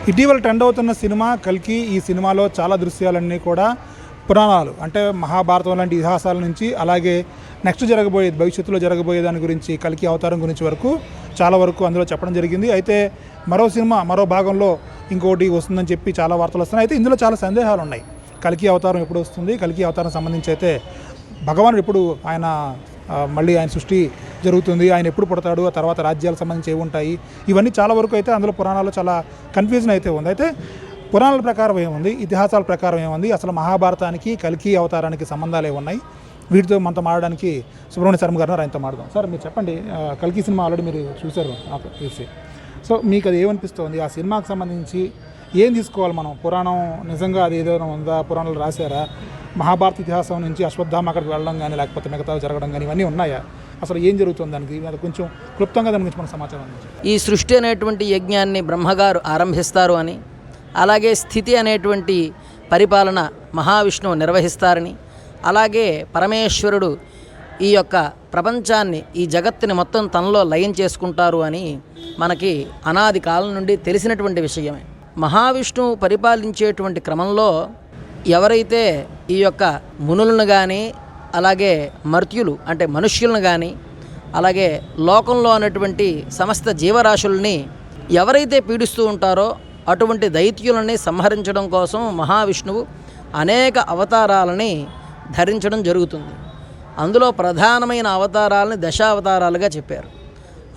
ఇటీవల ట్రెండ్ అవుతున్న సినిమా కల్కి. ఈ సినిమాలో చాలా దృశ్యాలన్నీ కూడా పురాణాలు అంటే మహాభారతం లాంటి ఇతిహాసాల నుంచి, అలాగే నెక్స్ట్ జరగబోయేది భవిష్యత్తులో జరగబోయే దాని గురించి, కల్కి అవతారం గురించి వరకు చాలా వరకు అందులో చెప్పడం జరిగింది. అయితే మరో సినిమా మరో భాగంలో ఇంకోటి వస్తుందని చెప్పి చాలా వార్తలు వస్తున్నాయి. అయితే ఇందులో చాలా సందేహాలు ఉన్నాయి. కల్కి అవతారం ఎప్పుడు వస్తుంది, కల్కి అవతారం సంబంధించి అయితే భగవానుడు ఎప్పుడు ఆయన మళ్ళీ ఆయన సృష్టి జరుగుతుంది, ఆయన ఎప్పుడు పుడతాడు, ఆ తర్వాత రాజ్యాలకు సంబంధించి ఏమి ఉంటాయి, ఇవన్నీ చాలా వరకు అయితే అందులో పురాణాల్లో చాలా కన్ఫ్యూజన్ అయితే ఉంది. అయితే పురాణాల ప్రకారం ఏముంది, ఇతిహాసాల ప్రకారం ఏముంది, అసలు మహాభారతానికి కల్కి అవతారానికి సంబంధాలు ఏమున్నాయి, వీటితో మనతో మాట్లాడడానికి సుబ్రహ్మణ్య శర్మ గారు ఆయనతో మాట్లాడదాం. సార్ మీరు చెప్పండి, కల్కి సినిమా ఆల్రెడీ మీరు చూశారు నాకు తెలిసి. సో మీకు అది ఏమనిపిస్తుంది, ఆ సినిమాకి సంబంధించి ఏం తీసుకోవాలి మనం? పురాణం నిజంగా అది ఏదైనా ఉందా, పురాణాలు రాశారా, మహాభారత ఇతిహాసం నుంచి అశ్వత్థామ అక్కడికి వెళ్ళడం కానీ లేకపోతే మిగతా జరగడం కానీ ఇవన్నీ ఉన్నాయా, అసలు ఏం జరుగుతుంది దానికి కొంచెం క్లుప్తంగా దాని గురించి మన సమాచారం అందించండి. ఈ సృష్టి అనేటువంటి యజ్ఞాన్ని బ్రహ్మగారు ఆరంభిస్తారు అని, అలాగే స్థితి అనేటువంటి పరిపాలన మహావిష్ణువు నిర్వహిస్తారని, అలాగే పరమేశ్వరుడు ఈ యొక్క ప్రపంచాన్ని, ఈ జగత్తుని మొత్తం తనలో లయం చేసుకుంటారు అని మనకి అనాది కాలం నుండి తెలిసినటువంటి విషయమే. మహావిష్ణువు పరిపాలించేటువంటి క్రమంలో ఎవరైతే ఈ యొక్క మునులను కానీ, అలాగే మర్త్యులు అంటే మనుష్యులను కానీ, అలాగే లోకంలో ఉన్నటువంటి సమస్త జీవరాశుల్ని ఎవరైతే పీడిస్తూ ఉంటారో అటువంటి దైత్యులని సంహరించడం కోసం మహావిష్ణువు అనేక అవతారాలని ధరించడం జరుగుతుంది. అందులో ప్రధానమైన అవతారాలని దశావతారాలుగా చెప్పారు.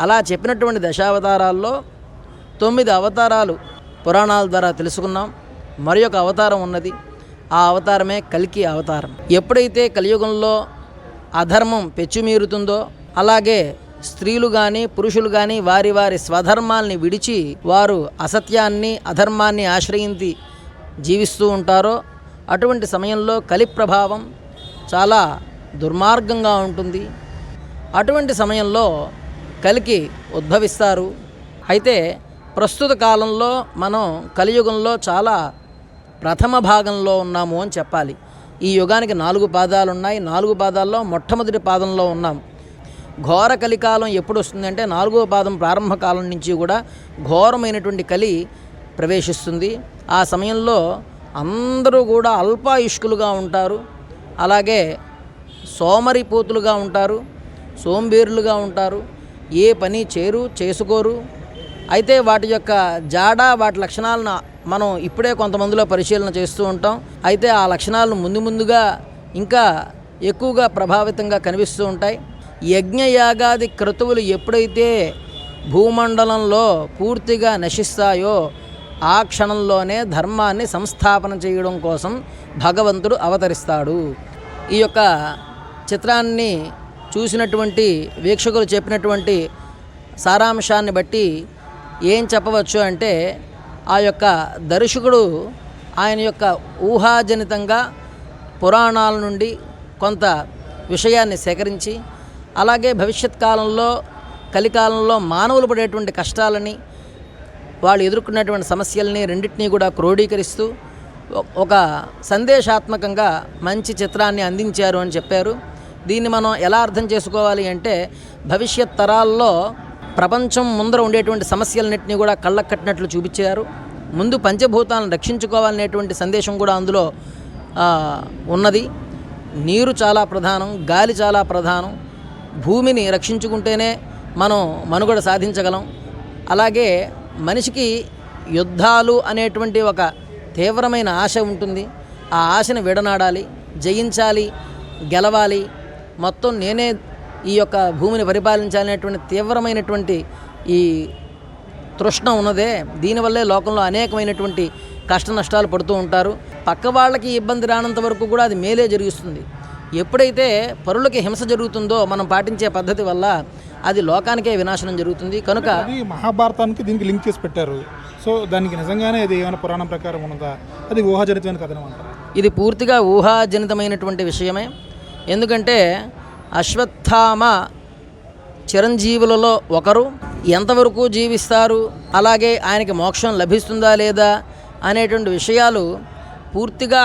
అలా చెప్పినటువంటి దశావతారాల్లో 9 అవతారాలు పురాణాల ద్వారా తెలుసుకున్నాం. మరి ఒక అవతారం ఉన్నది, ఆ అవతారమే కల్కి అవతారం. ఎప్పుడైతే కలియుగంలో అధర్మం పెచ్చుమీరుతుందో, అలాగే స్త్రీలు కానీ పురుషులు కానీ వారి వారి స్వధర్మాల్ని విడిచి వారు అసత్యాన్ని అధర్మాన్ని ఆశ్రయించి జీవిస్తూ ఉంటారో అటువంటి సమయంలో కలి ప్రభావం చాలా దుర్మార్గంగా ఉంటుంది. అటువంటి సమయంలో కలికి ఉద్భవిస్తారు. అయితే ప్రస్తుత కాలంలో మనం కలియుగంలో చాలా ప్రథమ భాగంలో ఉన్నాము అని చెప్పాలి. ఈ యుగానికి 4 పాదాలు ఉన్నాయి. 4 పాదాల్లో మొట్టమొదటి పాదంలో ఉన్నాం. ఘోర కలికాలం ఎప్పుడు వస్తుందంటే 4వ పాదం ప్రారంభ కాలం నుంచి కూడా ఘోరమైనటువంటి కలి ప్రవేశిస్తుంది. ఆ సమయంలో అందరూ కూడా అల్పాయుష్కులుగా ఉంటారు, అలాగే సోమరిపోతులుగా ఉంటారు, సోంబేరులుగా ఉంటారు, ఏ పని చేసుకోరు. అయితే వాటి యొక్క జాడ, వాటి లక్షణాలను మనం ఇప్పుడే కొంతమందిలో పరిశీలన చేస్తూ ఉంటాం. అయితే ఆ లక్షణాలను ముందుగా ఇంకా ఎక్కువగా ప్రభావితంగా కనిపిస్తూ ఉంటాయి. యజ్ఞయాగాది క్రతువులు ఎప్పుడైతే భూమండలంలో పూర్తిగా నశిస్తాయో ఆ క్షణంలోనే ధర్మాన్ని సంస్థాపన చేయడం కోసం భగవంతుడు అవతరిస్తాడు. ఈ యొక్క చిత్రాన్ని చూసినటువంటి వీక్షకులు చెప్పినటువంటి సారాంశాన్ని బట్టి ఏం చెప్పవచ్చు అంటే, ఆ యొక్క దర్శకుడు ఆయన యొక్క ఊహాజనితంగా పురాణాల నుండి కొంత విషయాన్ని సేకరించి, అలాగే భవిష్యత్ కాలంలో కలికాలంలో మానవులు పడేటువంటి కష్టాలని, వాళ్ళు ఎదుర్కొన్నటువంటి సమస్యల్ని రెండింటినీ కూడా క్రోడీకరిస్తూ ఒక సందేశాత్మకంగా మంచి చిత్రాన్ని అందించారు అని చెప్పారు. దీన్ని మనం ఎలా అర్థం చేసుకోవాలి అంటే, భవిష్యత్ తరాల్లో ప్రపంచం ముందర ఉండేటువంటి సమస్యలన్నింటినీ కూడా కళ్ళకు కట్టినట్లు చూపించారు. ముందు పంచభూతాలను రక్షించుకోవాలనేటువంటి సందేశం కూడా అందులో ఉన్నది. నీరు చాలా ప్రధానం, గాలి చాలా ప్రధానం. భూమిని రక్షించుకుంటేనే మనం మనుగడ సాధించగలం. అలాగే మనిషికి యుద్ధాలు అనేటువంటి ఒక తీవ్రమైన ఆశ ఉంటుంది. ఆ ఆశను విడనాడాలి, జయించాలి, గెలవాలి, మొత్తం నేనే ఈ యొక్క భూమిని పరిపాలించాలనేటువంటి తీవ్రమైనటువంటి ఈ తృష్ణ ఉన్నదే. దీనివల్లే లోకంలో అనేకమైనటువంటి కష్ట నష్టాలు పడుతూ ఉంటారు. పక్క వాళ్ళకి ఇబ్బంది రానంత వరకు కూడా అది మేలే జరుగుతుంది. ఎప్పుడైతే పరులకి హింస జరుగుతుందో మనం పాటించే పద్ధతి వల్ల అది లోకానికే వినాశనం జరుగుతుంది. కనుక మహాభారతానికి దీనికి లింక్ చేసి పెట్టారు. సో దానికి నిజంగానే అది ఏమైనా పురాణం ప్రకారం ఉన్నదా, అది ఊహాజనితమైన కథనం అంటారు? ఇది పూర్తిగా ఊహాజనితమైనటువంటి విషయమే. ఎందుకంటే అశ్వత్థామ చిరంజీవులలో ఒకరు. ఎంతవరకు జీవిస్తారు, అలాగే ఆయనకి మోక్షం లభిస్తుందా లేదా అనేటువంటి విషయాలు పూర్తిగా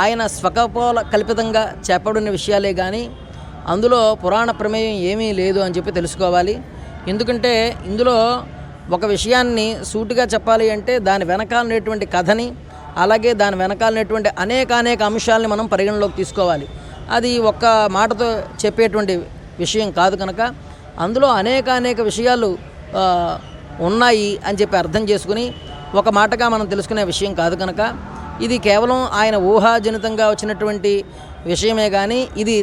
ఆయన స్వకపోల కల్పితంగా చెప్పబడిన విషయాలే కానీ అందులో పురాణ ప్రమేయం ఏమీ లేదు అని చెప్పి తెలుసుకోవాలి. ఎందుకంటే ఇందులో ఒక విషయాన్ని సూటిగా చెప్పాలి అంటే దాని వెనకాలనేటువంటి కథని అలాగే దాని వెనకాలనేటువంటి అనేక అంశాలని మనం పరిగణలోకి తీసుకోవాలి. అది ఒక్క మాటతో చెప్పేటువంటి విషయం కాదు కనుక అందులో అనేక విషయాలు ఉన్నాయి అని చెప్పి అర్థం చేసుకుని ఒక మాటగా మనం తెలుసుకునే విషయం కాదు కనుక ఇది కేవలం ఆయన ఊహాజనితంగా వచ్చినటువంటి విషయమే కానీ ఇది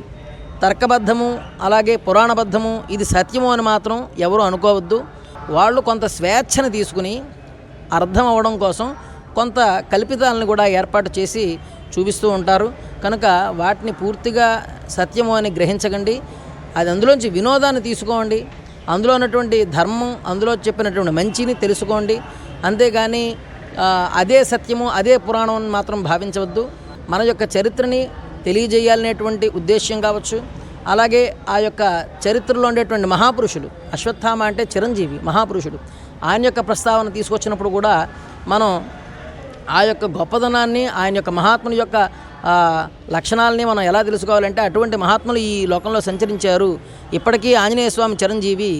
తర్కబద్ధము అలాగే పురాణబద్ధము ఇది సత్యము అని మాత్రం ఎవరు అనుకోవద్దు. వాళ్ళు కొంత స్వేచ్ఛను తీసుకుని అర్థం అవ్వడం కోసం కొంత కల్పితాలను కూడా ఏర్పాటు చేసి చూపిస్తూ ఉంటారు కనుక వాటిని పూర్తిగా సత్యము అని గ్రహించకండి. అది అందులోంచి వినోదాన్ని తీసుకోండి, అందులో ఉన్నటువంటి ధర్మం అందులో చెప్పినటువంటి మంచిని తెలుసుకోండి. అంతేగాని అదే సత్యము అదే పురాణం అని మాత్రం భావించవద్దు. మన యొక్క చరిత్రని తెలియజేయాలనేటువంటి ఉద్దేశ్యం కావచ్చు, అలాగే ఆ యొక్క చరిత్రలో ఉండేటువంటి మహాపురుషులు, అశ్వత్థామ అంటే చిరంజీవి మహాపురుషుడు, ఆయన యొక్క ప్రస్తావన తీసుకొచ్చినప్పుడు కూడా మనం ఆ యొక్క గొప్పదనాన్ని ఆయన యొక్క మహాత్ముని యొక్క లక్షణాలని మనం ఎలా తెలుసుకోవాలంటే అటువంటి మహాత్ములు ఈ లోకంలో సంచరించారు, ఇప్పటికీ ఆంజనేయ స్వామి చిరంజీవి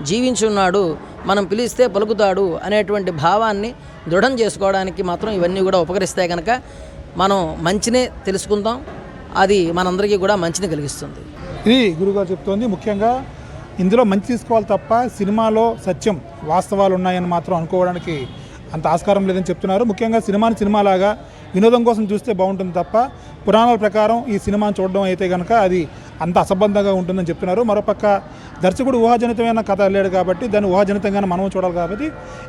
జీవించి ఉన్నాడు, మనం పిలిస్తే పలుకుతాడు అనేటువంటి భావాన్ని దృఢం చేసుకోవడానికి మాత్రం ఇవన్నీ కూడా ఉపకరిస్తాయి కనుక మనం మంచినే తెలుసుకుందాం. అది మనందరికీ కూడా మంచిని కలిగిస్తుంది. ఇది గురుగారు చెప్తోంది. ముఖ్యంగా ఇందులో మంచి తీసుకోవాలి తప్ప సినిమాలో సత్యం వాస్తవాలు ఉన్నాయని మాత్రం అనుకోవడానికి అంత ఆస్కారం లేదని చెప్తున్నారు. ముఖ్యంగా సినిమాని సినిమాలాగా వినోదం కోసం చూస్తే బాగుంటుంది తప్ప పురాణాల ప్రకారం ఈ సినిమాని చూడడం అయితే కనుక అది అంత అసంబంధంగా ఉంటుందని చెప్తున్నారు. మరోపక్క దర్శకుడు ఊహాజనితమైన కథ లేడు కాబట్టి దాన్ని ఊహాజనితంగానే మనం చూడాలి కాబట్టి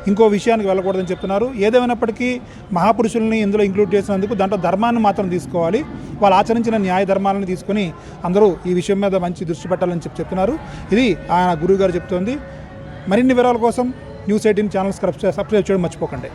ఇంకో విషయానికి వెళ్ళకూడదని చెప్తున్నారు. ఏదేమైనప్పటికీ మహాపురుషుల్ని ఇందులో ఇంక్లూడ్ చేసినందుకు దాంట్లో ధర్మాన్ని మాత్రం తీసుకోవాలి, వాళ్ళు ఆచరించిన న్యాయ ధర్మాలను తీసుకొని అందరూ ఈ విషయం మీద మంచి దృష్టి పెట్టాలని చెప్తున్నారు. ఇది ఆయన గురువు గారు చెప్తోంది. మరిన్ని వివరాల కోసం News18 ఛానల్ సబ్స్క్రైబ్ చేయడం మర్చిపోకండి.